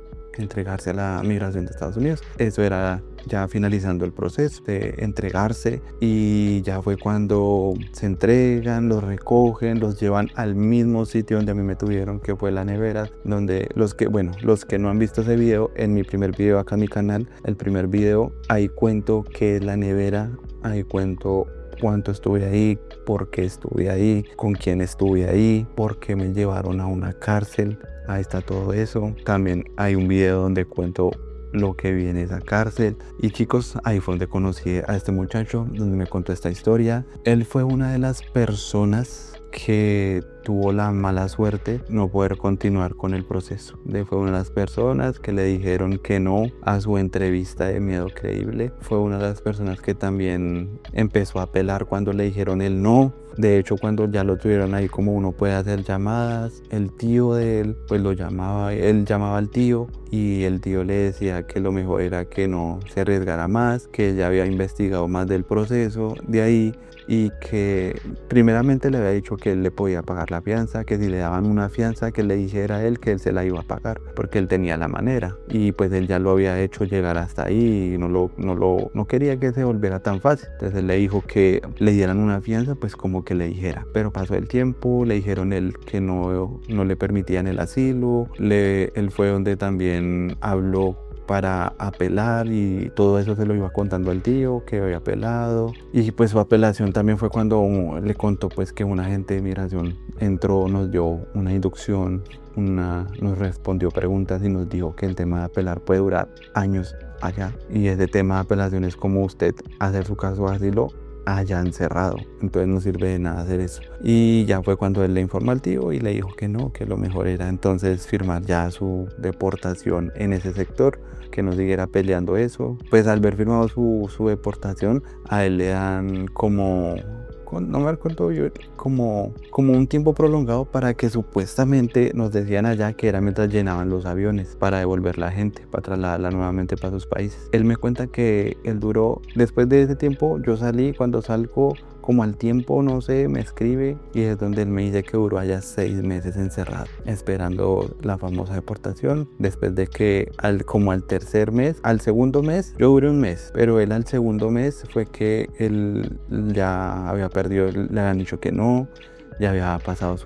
a la migración de Estados Unidos. Eso era ya finalizando el proceso de entregarse, y ya fue cuando se entregan, los recogen, los llevan al mismo sitio donde a mí me tuvieron, que fue la nevera, donde los que no han visto ese video, en mi primer video acá en mi canal, el primer video, ahí cuento qué es la nevera, ahí cuento cuánto estuve ahí, por qué estuve ahí, con quién estuve ahí, por qué me llevaron a una cárcel. Ahí está todo eso. También hay un video donde cuento lo que vi en esa cárcel. Y chicos, ahí fue donde conocí a este muchacho, donde me contó esta historia. Él fue una de las personas que tuvo la mala suerte no poder continuar con el proceso. Fue una de las personas que le dijeron que no a su entrevista de Miedo Creíble. Fue una de las personas que también empezó a apelar cuando le dijeron el no. De hecho, cuando ya lo tuvieron ahí, como uno puede hacer llamadas, el tío de él pues lo llamaba, él llamaba al tío y el tío le decía que lo mejor era que no se arriesgara más, que ya había investigado más del proceso de ahí y que primeramente le había dicho que él le podía pagar la fianza, que si le daban una fianza que le dijera a él que él se la iba a pagar porque él tenía la manera, y pues él ya lo había hecho llegar hasta ahí y no quería que se volviera tan fácil. Entonces él le dijo que le dieran una fianza, pues como que le dijera, pero pasó el tiempo, le dijeron él que no le permitían el asilo, él fue donde también habló para apelar y todo eso se lo iba contando al tío que había apelado, y pues su apelación también fue cuando le contó pues que un agente de migración entró, nos dio una inducción, nos respondió preguntas y nos dijo que el tema de apelar puede durar años allá, y ese tema de apelación es como usted hacer su caso de asilo allá encerrado, entonces no sirve de nada hacer eso. Y ya fue cuando él le informó al tío y le dijo que no, que lo mejor era entonces firmar ya su deportación en ese sector, que no siguiera peleando eso. Pues al haber firmado su deportación, a él le dan no me acuerdo yo, como un tiempo prolongado para que supuestamente nos decían allá que era mientras llenaban los aviones para devolver la gente, para trasladarla nuevamente para sus países. Él me cuenta que él duró, después de ese tiempo, yo salí, cuando salgo como al tiempo, no sé, me escribe y es donde él me dice que duró allá 6 meses encerrado, esperando la famosa deportación. Después de que como al tercer mes, al segundo mes, yo duré 1 mes, pero él al segundo mes fue que él ya había perdido, le habían dicho que no, ya había pasado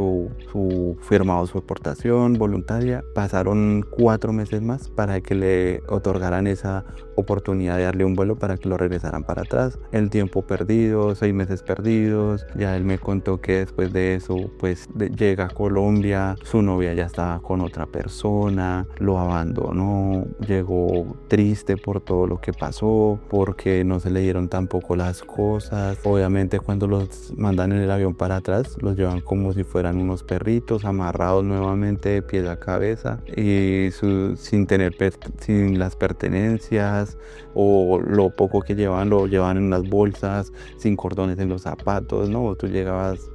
firmado su aportación voluntaria. Pasaron 4 meses más para que le otorgaran esa oportunidad de darle un vuelo para que lo regresaran para atrás. El tiempo perdido, 6 meses perdidos. Ya él me contó que después de eso, pues llega a Colombia, su novia ya estaba con otra persona, lo abandonó, llegó triste por todo lo que pasó, porque no se le dieron tampoco las cosas. Obviamente cuando los mandan en el avión para atrás, los llevan como si fueran unos perritos, amarrados nuevamente de pies a cabeza y sin las pertenencias, o lo poco que llevan lo llevan en unas bolsas, sin cordones en los zapatos, ¿no? Tú llegabas.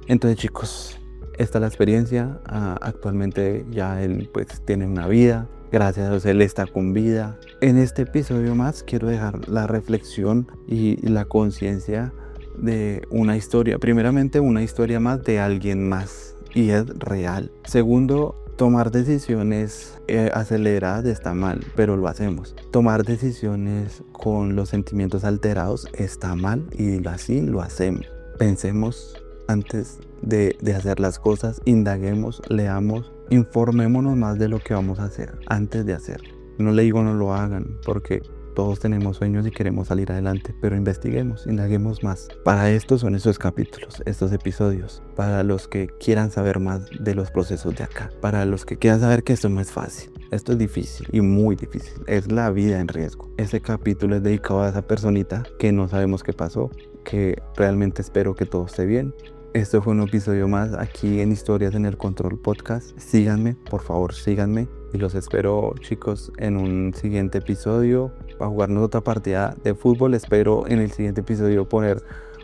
Entonces, chicos, esta es la experiencia. Actualmente ya él pues tiene una vida. Gracias a Dios él está con vida. En este episodio más quiero dejar la reflexión y la conciencia de una historia. Primeramente, una historia más de alguien más y es real. Segundo, tomar decisiones aceleradas está mal, pero lo hacemos. Tomar decisiones con los sentimientos alterados está mal y así lo hacemos. Pensemos antes de hacer las cosas, indaguemos, leamos, informémonos más de lo que vamos a hacer antes de hacerlo. No le digo no lo hagan, porque todos tenemos sueños y queremos salir adelante, pero investiguemos, indaguemos más. Para esto son estos capítulos, estos episodios, para los que quieran saber más de los procesos de acá, para los que quieran saber que esto no es fácil, esto es difícil y muy difícil, es la vida en riesgo. Este capítulo es dedicado a esa personita que no sabemos qué pasó, que realmente espero que todo esté bien. Esto fue un episodio más aquí en Historias en el Control Podcast. Síganme, por favor, síganme. Y los espero, chicos, en un siguiente episodio para jugarnos otra partida de fútbol. Espero en el siguiente episodio poner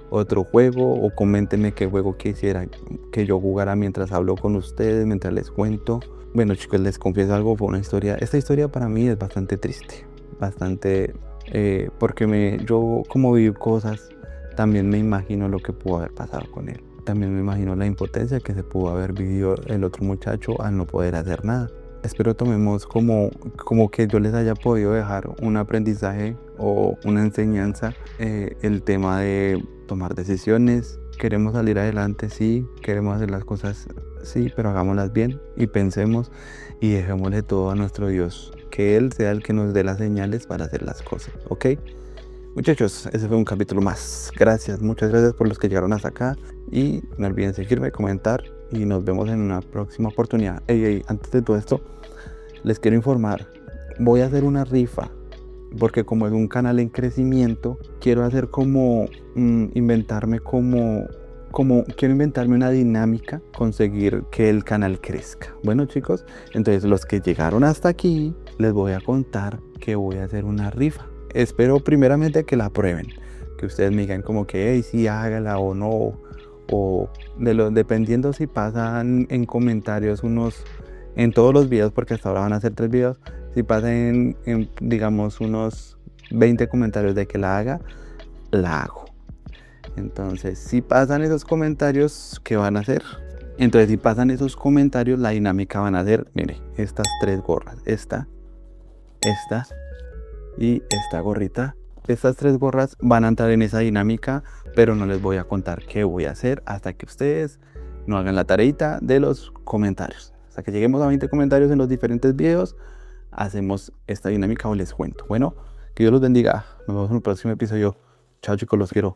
otro juego, o coméntenme qué juego quisiera que yo jugara mientras hablo con ustedes, mientras les cuento. Bueno, chicos, les confieso algo, fue una historia. Esta historia para mí es bastante triste, bastante, porque yo como viví cosas, también me imagino lo que pudo haber pasado con él. También me imagino la impotencia que se pudo haber vivido el otro muchacho al no poder hacer nada. Espero tomemos como que yo les haya podido dejar un aprendizaje o una enseñanza, el tema de tomar decisiones. Queremos salir adelante, sí, queremos hacer las cosas, sí, pero hagámoslas bien y pensemos y dejémosle todo a nuestro Dios, que Él sea el que nos dé las señales para hacer las cosas, ¿ok? Muchachos, ese fue un capítulo más. Gracias, muchas gracias por los que llegaron hasta acá. Y no olviden seguirme, comentar y nos vemos en una próxima oportunidad. Antes de todo esto, les quiero informar. Voy a hacer una rifa, porque como es un canal en crecimiento, quiero hacer inventarme una dinámica, conseguir que el canal crezca. Bueno, chicos, entonces los que llegaron hasta aquí, les voy a contar que voy a hacer una rifa. Espero primeramente que la prueben, que ustedes me digan como que sí, hágala o no, o dependiendo si pasan en comentarios en todos los videos, porque hasta ahora van a ser 3 videos, si pasan digamos unos 20 comentarios de que la haga, la hago. Entonces, si pasan esos comentarios, ¿qué van a hacer? Entonces, si pasan esos comentarios, la dinámica van a ser, mire, estas 3 gorras, esta y esta gorrita. Estas 3 gorras van a entrar en esa dinámica, pero no les voy a contar qué voy a hacer hasta que ustedes no hagan la tareita de los comentarios. Hasta que lleguemos a 20 comentarios en los diferentes videos, hacemos esta dinámica o les cuento. Bueno, que Dios los bendiga. Nos vemos en el próximo episodio. Chao, chicos, los quiero.